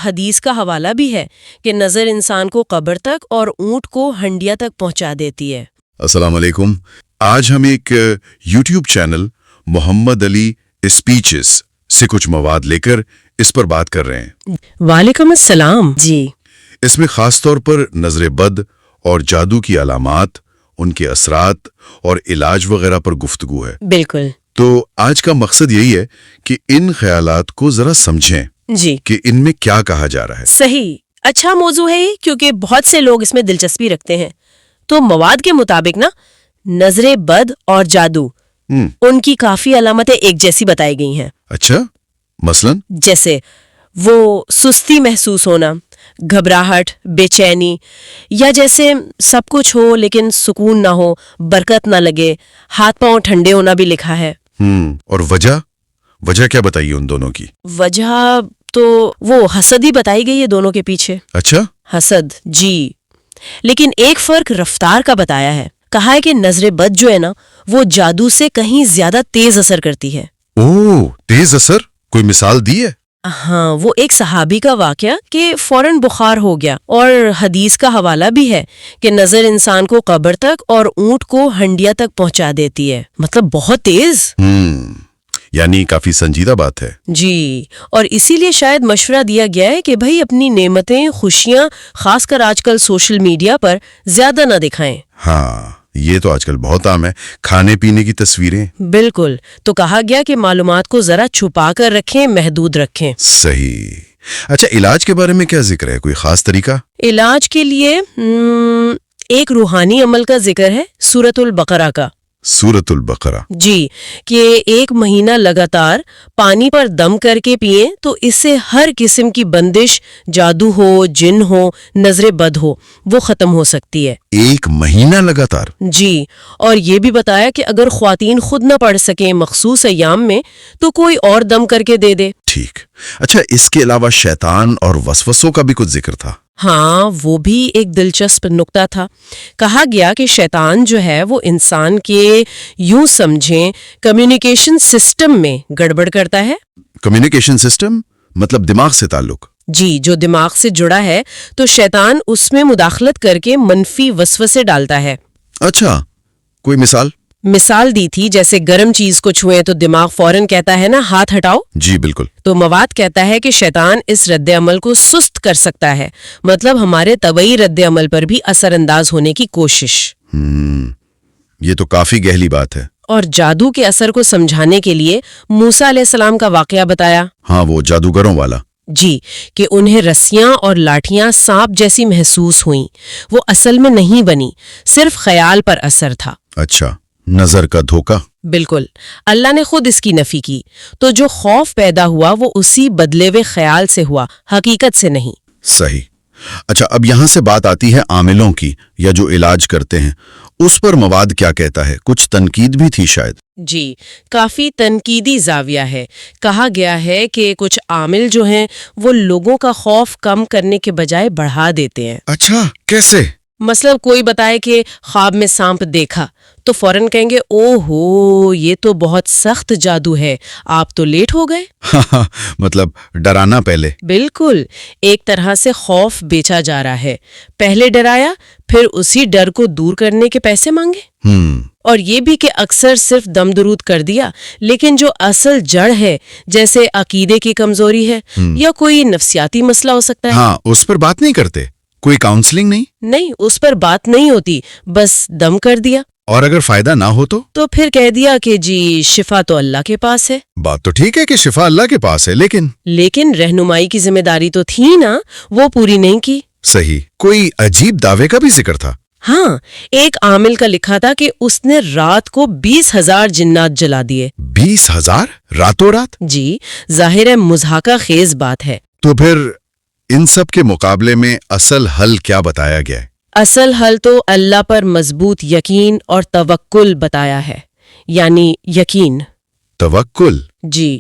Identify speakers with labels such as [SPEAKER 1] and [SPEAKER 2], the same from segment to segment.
[SPEAKER 1] حدیث کا حوالہ بھی ہے کہ نظر انسان کو قبر تک اور اونٹ کو ہنڈیا تک پہنچا دیتی ہے۔
[SPEAKER 2] السلام علیکم۔ آج ہم ایک یوٹیوب چینل محمد علی اسپیچز سے کچھ مواد لے کر اس پر بات کر رہے ہیں۔
[SPEAKER 1] وعلیکم السلام۔ جی،
[SPEAKER 2] اس میں خاص طور پر نظر بد اور جادو کی علامات، ان کے اثرات اور علاج وغیرہ پر گفتگو ہے۔
[SPEAKER 1] بالکل۔
[SPEAKER 2] تو آج کا مقصد یہی ہے کہ ان خیالات کو ذرا سمجھیں
[SPEAKER 1] جی،
[SPEAKER 2] کہ ان میں کیا کہا جا رہا ہے۔
[SPEAKER 1] صحیح، اچھا موضوع ہے یہ، کیونکہ بہت سے لوگ اس میں دلچسپی رکھتے ہیں۔ تو مواد کے مطابق نا، نظر بد اور جادو ان کی کافی علامتیں ایک جیسی بتائی گئی ہیں۔
[SPEAKER 2] اچھا، مثلاً
[SPEAKER 1] جیسے وہ سستی محسوس ہونا، گھبراہٹ، بے چینی، یا جیسے سب کچھ ہو لیکن سکون نہ ہو، برکت نہ لگے، ہاتھ پاؤں ٹھنڈے ہونا بھی لکھا ہے۔
[SPEAKER 2] اور وجہ کیا بتائیے ان دونوں کی؟
[SPEAKER 1] وجہ تو وہ حسد ہی بتائی گئی ہے دونوں کے پیچھے۔
[SPEAKER 2] اچھا،
[SPEAKER 1] حسد، جی، لیکن ایک فرق رفتار کا بتایا ہے۔ کہا ہے کہ نظر بد جو ہے نا، وہ جادو سے کہیں زیادہ تیز اثر کرتی ہے۔
[SPEAKER 2] اوہ، تیز اثر؟ کوئی مثال دی ہے؟
[SPEAKER 1] ہاں، وہ ایک صحابی کا واقعہ کہ فوراً بخار ہو گیا، اور حدیث کا حوالہ بھی ہے کہ نظر انسان کو قبر تک اور اونٹ کو ہنڈیا تک پہنچا دیتی ہے، مطلب بہت تیز۔
[SPEAKER 2] یعنی کافی سنجیدہ بات ہے۔
[SPEAKER 1] جی، اور اسی لیے شاید مشورہ دیا گیا ہے کہ بھئی اپنی نعمتیں، خوشیاں، خاص کر آج کل سوشل میڈیا پر زیادہ نہ دکھائیں۔
[SPEAKER 2] ہاں، یہ تو آج کل بہت عام ہے، کھانے پینے کی تصویریں۔
[SPEAKER 1] بالکل، تو کہا گیا کہ معلومات کو ذرا چھپا کر رکھیں، محدود رکھیں۔
[SPEAKER 2] صحیح۔ اچھا، علاج کے بارے میں کیا ذکر ہے؟ کوئی خاص طریقہ؟
[SPEAKER 1] علاج کے لیے ایک روحانی عمل کا ذکر ہے، سورۃ البقرہ کا۔
[SPEAKER 2] سورۃ البقرہ؟
[SPEAKER 1] جی، کہ 1 مہینہ لگاتار پانی پر دم کر کے پئیں تو اس سے ہر قسم کی بندش، جادو ہو، جن ہو، نظر بد ہو، وہ ختم ہو سکتی ہے۔
[SPEAKER 2] 1 مہینہ لگاتار؟
[SPEAKER 1] جی، اور یہ بھی بتایا کہ اگر خواتین خود نہ پڑھ سکیں مخصوص ایام میں تو کوئی اور دم کر کے دے دے۔
[SPEAKER 2] ٹھیک۔ اچھا، اس کے علاوہ شیطان اور وسوسوں کا بھی کچھ ذکر تھا؟
[SPEAKER 1] ہاں، وہ بھی ایک دلچسپ نکتہ تھا۔ کہا گیا کہ شیطان جو ہے وہ انسان کے، یوں سمجھیں، کمیونیکیشن سسٹم میں گڑبڑ کرتا ہے۔
[SPEAKER 2] کمیونیکیشن سسٹم مطلب دماغ سے تعلق؟
[SPEAKER 1] جی، جو دماغ سے جڑا ہے تو شیطان اس میں مداخلت کر کے منفی وسوسے ڈالتا ہے۔
[SPEAKER 2] اچھا، کوئی مثال
[SPEAKER 1] دی تھی، جیسے گرم چیز کو چھوئیں تو دماغ فوراً کہتا ہے نا ہاتھ ہٹاؤ۔
[SPEAKER 2] جی بالکل۔
[SPEAKER 1] تو مواد کہتا ہے کہ شیطان اس رد عمل کو سست کر سکتا ہے، مطلب ہمارے طبعی رد عمل پر بھی اثر انداز ہونے کی کوشش۔
[SPEAKER 2] یہ تو کافی گہری بات ہے۔
[SPEAKER 1] اور جادو کے اثر کو سمجھانے کے لیے موسیٰ علیہ السلام کا واقعہ بتایا۔
[SPEAKER 2] ہاں، وہ جادوگروں والا۔
[SPEAKER 1] جی، کہ انہیں رسیاں اور لاٹھیاں سانپ جیسی محسوس ہوئیں، وہ اصل میں نہیں بنی، صرف خیال پر اثر تھا۔
[SPEAKER 2] اچھا، نظر کا دھوکہ؟
[SPEAKER 1] بالکل، اللہ نے خود اس کی نفی کی، تو جو خوف پیدا ہوا وہ اسی بدلے ہوئے خیال سے ہوا، حقیقت سے نہیں۔
[SPEAKER 2] صحیح۔ اچھا، اب یہاں سے بات آتی ہے عاملوں کی، یا جو علاج کرتے ہیں، اس پر مواد کیا کہتا ہے؟ کچھ تنقید بھی تھی شاید؟
[SPEAKER 1] جی، کافی تنقیدی زاویہ ہے۔ کہا گیا ہے کہ کچھ عامل جو ہیں وہ لوگوں کا خوف کم کرنے کے بجائے بڑھا دیتے ہیں۔
[SPEAKER 2] اچھا، کیسے؟
[SPEAKER 1] مثلا کوئی بتائے کہ خواب میں سانپ دیکھا تو فوراً کہیں گے، او ہو، یہ تو بہت سخت جادو ہے، آپ تو لیٹ ہو گئے۔
[SPEAKER 2] مطلب ڈرانا پہلے؟ بالکل،
[SPEAKER 1] ایک طرح سے خوف بیچا جا رہا ہے، پہلے ڈرایا، پھر اسی ڈر کو دور کرنے کے پیسے مانگے۔ اور یہ بھی کہ اکثر صرف دم درود کر دیا، لیکن جو اصل جڑ ہے، جیسے عقیدے کی کمزوری ہے یا کوئی نفسیاتی مسئلہ ہو سکتا ہے،
[SPEAKER 2] ہاں، اس پر بات نہیں کرتے؟ کوئی کاؤنسلنگ نہیں؟
[SPEAKER 1] نہیں، اس پر بات نہیں ہوتی، بس دم کر دیا۔
[SPEAKER 2] اور اگر فائدہ نہ ہو تو
[SPEAKER 1] پھر کہہ دیا کہ جی شفا تو اللہ کے پاس ہے۔
[SPEAKER 2] بات تو ٹھیک ہے کہ شفا اللہ کے پاس ہے، لیکن
[SPEAKER 1] رہنمائی کی ذمہ داری تو تھی نا، وہ پوری نہیں کی۔
[SPEAKER 2] صحیح۔ کوئی عجیب دعوے کا بھی ذکر تھا؟
[SPEAKER 1] ہاں، ایک عامل کا لکھا تھا کہ اس نے رات کو 20,000 جنات جلا دیے۔
[SPEAKER 2] 20,000 راتوں رات؟
[SPEAKER 1] جی، ظاہر ہے مضحکہ خیز بات ہے۔
[SPEAKER 2] تو پھر ان سب کے مقابلے میں اصل حل کیا بتایا گیا ہے؟
[SPEAKER 1] اصل حل تو اللہ پر مضبوط یقین اور توکل بتایا ہے، یعنی یقین۔
[SPEAKER 2] توکل؟
[SPEAKER 1] جی،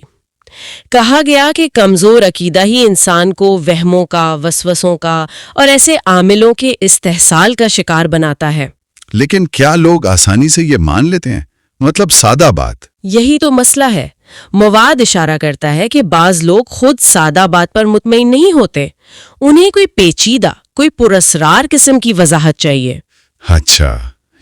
[SPEAKER 1] کہا گیا کہ کمزور عقیدہ ہی انسان کو وہموں کا، وسوسوں کا اور ایسے عاملوں کے استحصال کا شکار بناتا ہے۔
[SPEAKER 2] لیکن کیا لوگ آسانی سے یہ مان لیتے ہیں؟ مطلب سادہ بات۔
[SPEAKER 1] یہی تو مسئلہ ہے۔ مواد اشارہ کرتا ہے کہ بعض لوگ خود سادہ بات پر مطمئن نہیں ہوتے، انہیں کوئی پیچیدہ، کوئی پراسرار قسم کی وضاحت چاہیے۔
[SPEAKER 2] اچھا،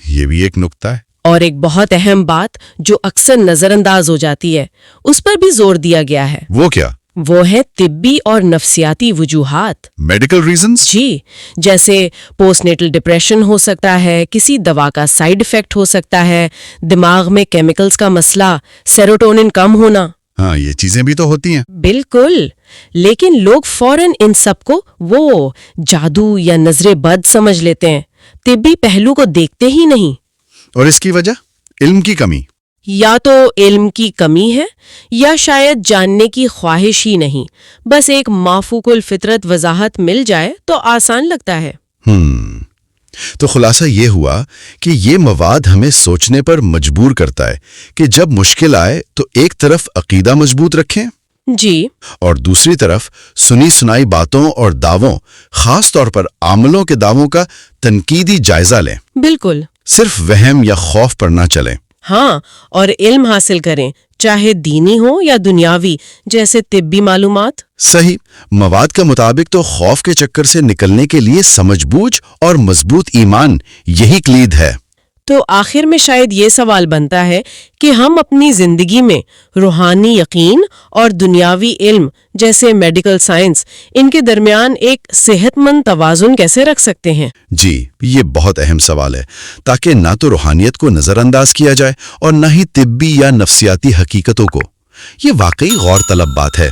[SPEAKER 2] یہ بھی ایک نکتہ ہے۔
[SPEAKER 1] اور ایک بہت اہم بات جو اکثر نظر انداز ہو جاتی ہے، اس پر بھی زور دیا گیا ہے۔
[SPEAKER 2] وہ کیا؟
[SPEAKER 1] وہ ہے طبی اور نفسیاتی وجوہات۔
[SPEAKER 2] Medical reasons?
[SPEAKER 1] جی، جیسے پوسٹ نیٹل ڈپریشن ہو سکتا ہے، کسی دوا کا سائیڈ ایفیکٹ ہو سکتا ہے، دماغ میں کیمیکلز کا مسئلہ، سیروٹونن کم ہونا۔
[SPEAKER 2] ہاں، یہ چیزیں بھی تو ہوتی ہیں۔
[SPEAKER 1] بالکل، لیکن لوگ فوراً ان سب کو وہ جادو یا نظر بد سمجھ لیتے ہیں، طبی پہلو کو دیکھتے ہی نہیں۔
[SPEAKER 2] اور اس کی وجہ؟ علم کی کمی۔
[SPEAKER 1] یا تو علم کی کمی ہے، یا شاید جاننے کی خواہش ہی نہیں، بس ایک مافوق الفطرت وضاحت مل جائے تو آسان لگتا ہے۔
[SPEAKER 2] تو خلاصہ یہ ہوا کہ یہ مواد ہمیں سوچنے پر مجبور کرتا ہے کہ جب مشکل آئے تو ایک طرف عقیدہ مضبوط رکھیں
[SPEAKER 1] جی،
[SPEAKER 2] اور دوسری طرف سنی سنائی باتوں اور دعووں، خاص طور پر عاملوں کے دعووں کا تنقیدی جائزہ لیں۔
[SPEAKER 1] بالکل۔
[SPEAKER 2] صرف وہم یا خوف پر نہ چلیں۔
[SPEAKER 1] ہاں، اور علم حاصل کریں، چاہے دینی ہو یا دنیاوی، جیسے طبی معلومات۔
[SPEAKER 2] صحیح، مواد کے مطابق تو خوف کے چکر سے نکلنے کے لیے سمجھ بوجھ اور مضبوط ایمان یہی کلید ہے۔
[SPEAKER 1] تو آخر میں شاید یہ سوال بنتا ہے کہ ہم اپنی زندگی میں روحانی یقین اور دنیاوی علم جیسے میڈیکل سائنس، ان کے درمیان ایک صحت مند توازن کیسے رکھ سکتے ہیں؟
[SPEAKER 2] جی، یہ بہت اہم سوال ہے، تاکہ نہ تو روحانیت کو نظر انداز کیا جائے اور نہ ہی طبی یا نفسیاتی حقیقتوں کو۔ یہ واقعی غور طلب بات ہے۔